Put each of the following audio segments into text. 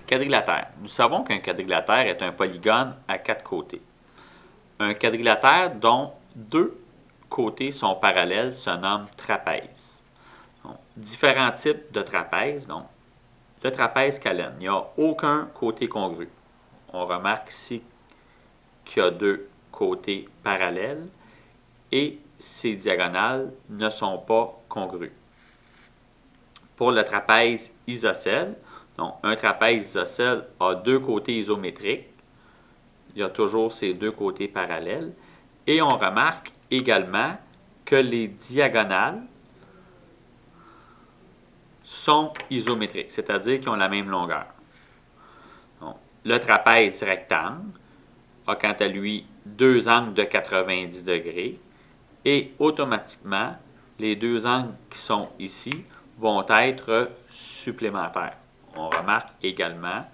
Quadrilatère. Nous savons qu'un quadrilatère est un polygone à 4 côtés. Un quadrilatère dont 2 côtés sont parallèles se nomme trapèze. Donc, différents types de trapèzes. Donc, le trapèze Calène, il n'y a aucun côté congru. On remarque ici qu'il y a 2 côtés parallèles et ces diagonales ne sont pas congrues. Pour le trapèze isocèle, donc un trapèze isocèle a 2 côtés isométriques. Il y a toujours ces 2 côtés parallèles. Et on remarque également que les diagonales sont isométriques, c'est-à-dire qu'ils ont la même longueur. Donc, le trapèze rectangle a quant à lui 2 angles de 90 degrés et automatiquement, les 2 angles qui sont ici vont être supplémentaires. On remarque également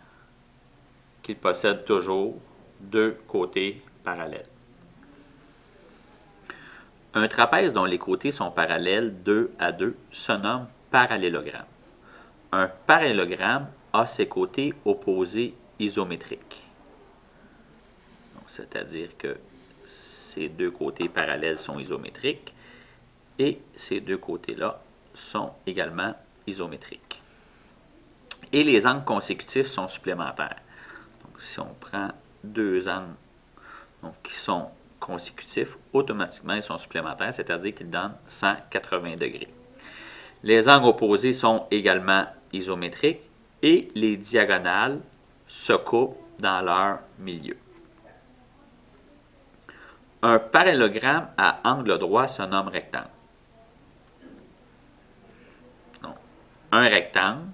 qu'il possède toujours 2 côtés parallèles. Un trapèze dont les côtés sont parallèles 2 à 2 se nomme parallélogramme. Un parallélogramme a ses côtés opposés isométriques. C'est-à-dire que ces 2 côtés parallèles sont isométriques et ces 2 côtés-là sont également isométriques. Et les angles consécutifs sont supplémentaires. Donc, si on prend 2 angles qui sont consécutifs, automatiquement ils sont supplémentaires, c'est-à-dire qu'ils donnent 180 degrés. Les angles opposés sont également isométriques et les diagonales se coupent dans leur milieu. Un parallélogramme à angle droit se nomme rectangle. Donc, un rectangle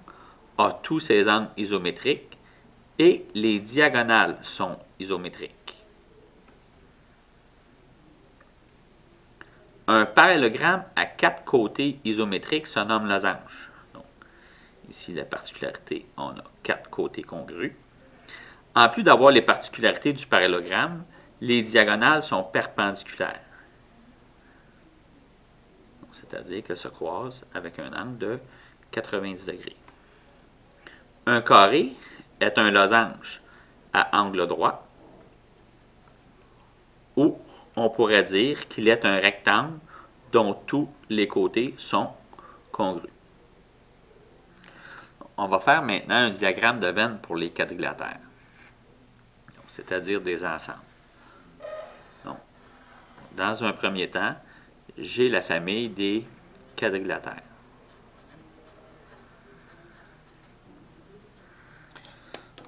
a tous ses angles isométriques et les diagonales sont isométriques. Un parallélogramme à 4 côtés isométriques se nomme losange. Donc, ici, la particularité, on a 4 côtés congrus. En plus d'avoir les particularités du parallélogramme, les diagonales sont perpendiculaires. C'est-à-dire qu'elles se croisent avec un angle de 90 degrés. Un carré est un losange à angle droit, ou on pourrait dire qu'il est un rectangle dont tous les côtés sont congrus. On va faire maintenant un diagramme de veine pour les quadrilatères, c'est-à-dire des ensembles. Donc, dans un premier temps, j'ai la famille des quadrilatères.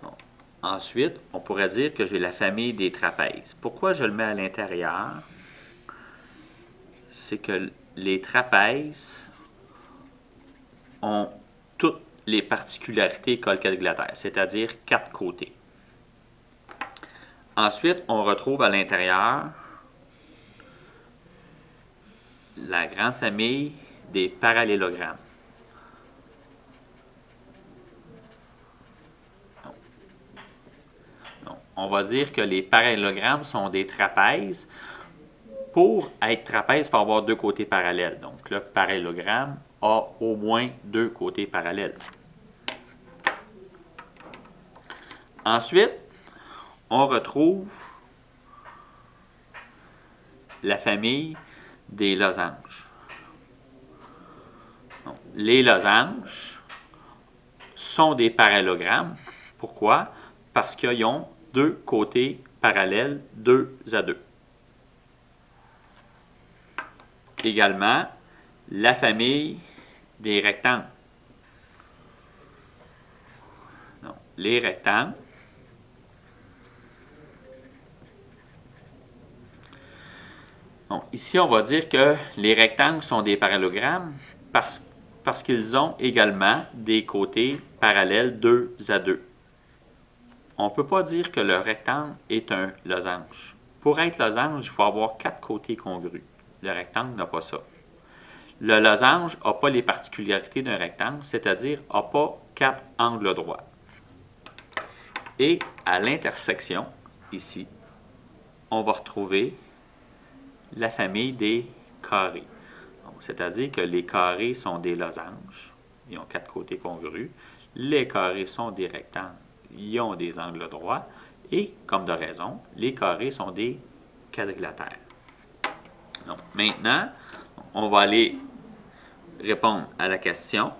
Bon. Ensuite, on pourrait dire que j'ai la famille des trapèzes. Pourquoi je le mets à l'intérieur? C'est que les trapèzes ont toutes les particularités qu'a le quadrilatère, c'est-à-dire 4 côtés. Ensuite, on retrouve à l'intérieur la grande famille des parallélogrammes. Donc, on va dire que les parallélogrammes sont des trapèzes. Pour être trapèze, il faut avoir 2 côtés parallèles. Donc, le parallélogramme a au moins 2 côtés parallèles. Ensuite, on retrouve la famille des losanges. Donc, les losanges sont des parallélogrammes. Pourquoi? Parce qu'ils ont 2 côtés parallèles, 2 à 2. Également, la famille des rectangles. Donc, les rectangles donc, ici, on va dire que les rectangles sont des parallélogrammes parce qu'ils ont également des côtés parallèles 2 à 2. On ne peut pas dire que le rectangle est un losange. Pour être losange, il faut avoir 4 côtés congrus. Le rectangle n'a pas ça. Le losange n'a pas les particularités d'un rectangle, c'est-à-dire n'a pas 4 angles droits. Et à l'intersection, ici, on va retrouver la famille des carrés. C'est-à-dire que les carrés sont des losanges. Ils ont 4 côtés congrus. Les carrés sont des rectangles. ils ont des angles droits. Et, comme de raison, les carrés sont des quadrilatères. Donc, maintenant, on va aller répondre à la question,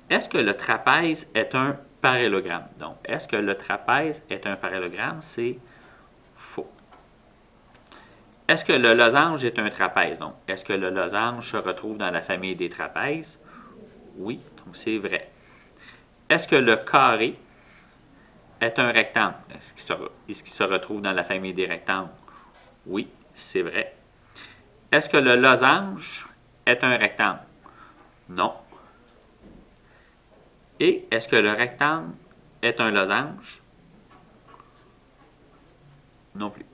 est-ce que le trapèze est un parallélogramme? Donc, est-ce que le trapèze est un parallélogramme? C'est faux. Est-ce que le losange est un trapèze? Donc, est-ce que le losange se retrouve dans la famille des trapèzes? Oui, donc c'est vrai. Est-ce que le carré est un rectangle? Est-ce qu'il se retrouve dans la famille des rectangles? Oui, c'est vrai. Est-ce que le losange est un rectangle? Non. Et est-ce que le rectangle est un losange? Non plus.